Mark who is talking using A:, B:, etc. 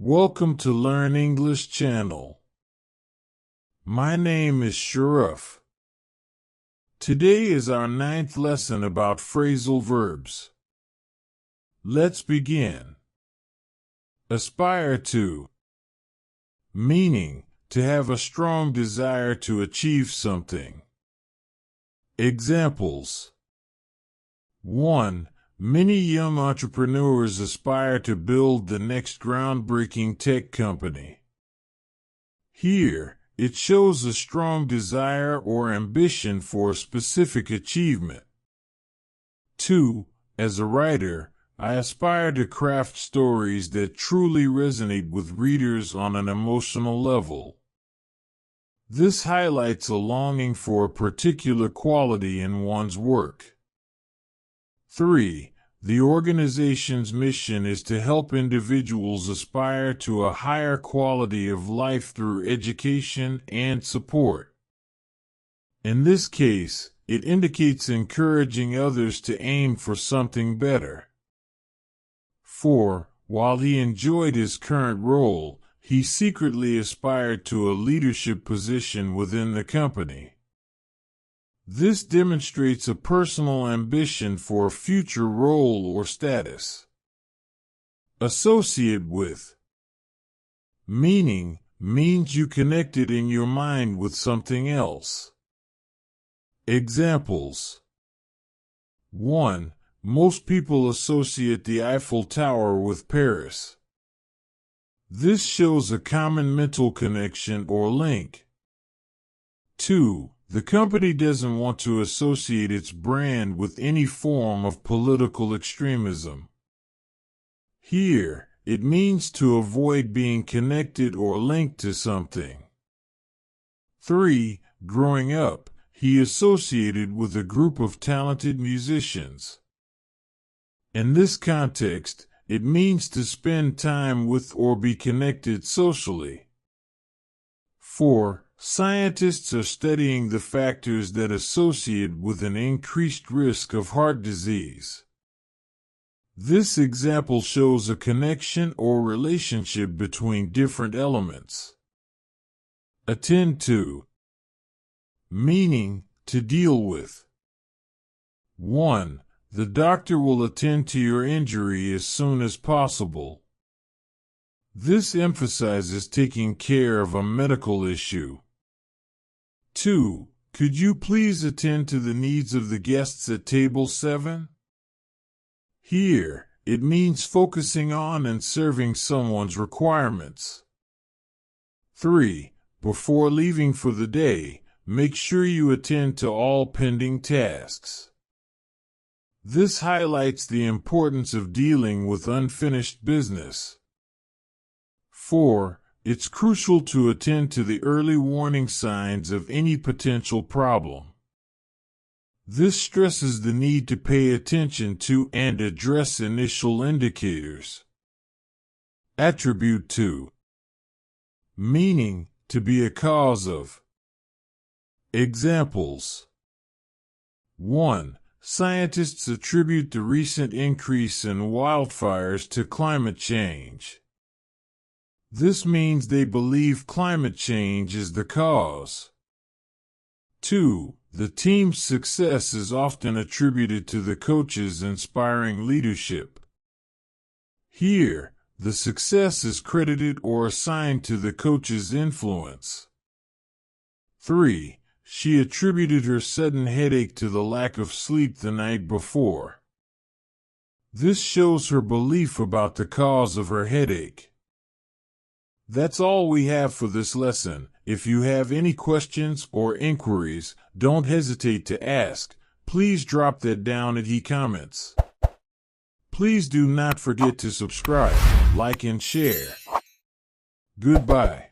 A: Welcome to Learn English channel. My name is Sharaf. Today is our 9th lesson about phrasal verbs. Let's begin. Aspire to. Meaning, to have a strong desire to achieve something. Examples. 1. Many young entrepreneurs aspire to build the next groundbreaking tech company. Here, it shows a strong desire or ambition for a specific achievement. 2. As a writer, I aspire to craft stories that truly resonate with readers on an emotional level. This highlights a longing for a particular quality in one's work. 3. The organization's mission is to help individuals aspire to a higher quality of life through education and support. In this case, it indicates encouraging others to aim for something better. 4. While he enjoyed his current role, he secretly aspired to a leadership position within the company. This demonstrates a personal ambition for a future role or status. Associate with. Meaning, means you connected in your mind with something else. Examples. 1. Most people associate the Eiffel Tower with Paris. This shows a common mental connection or link. 2. The company doesn't want to associate its brand with any form of political extremism. Here, it means to avoid being connected or linked to something. 3. Growing up, he associated with a group of talented musicians. In this context, it means to spend time with or be connected socially. 4. Scientists are studying the factors that associate with an increased risk of heart disease. This example shows a connection or relationship between different elements. Attend to. Meaning, to deal with. 1. The doctor will attend to your injury as soon as possible. This emphasizes taking care of a medical issue. 2. Could you please attend to the needs of the guests at table 7? Here, it means focusing on and serving someone's requirements. 3. Before leaving for the day, make sure you attend to all pending tasks. This highlights the importance of dealing with unfinished business. 4. It's crucial to attend to the early warning signs of any potential problem. This stresses the need to pay attention to and address initial indicators. Attribute to. Meaning, to be a cause of. Examples. 1. Scientists attribute the recent increase in wildfires to climate change. This means they believe climate change is the cause. 2. The team's success is often attributed to the coach's inspiring leadership. Here, the success is credited or assigned to the coach's influence. 3. She attributed her sudden headache to the lack of sleep the night before. This shows her belief about the cause of her headache. That's all we have for this lesson. If you have any questions or inquiries, don't hesitate to ask. Please drop that down in the comments. Please do not forget to subscribe, like and share. Goodbye.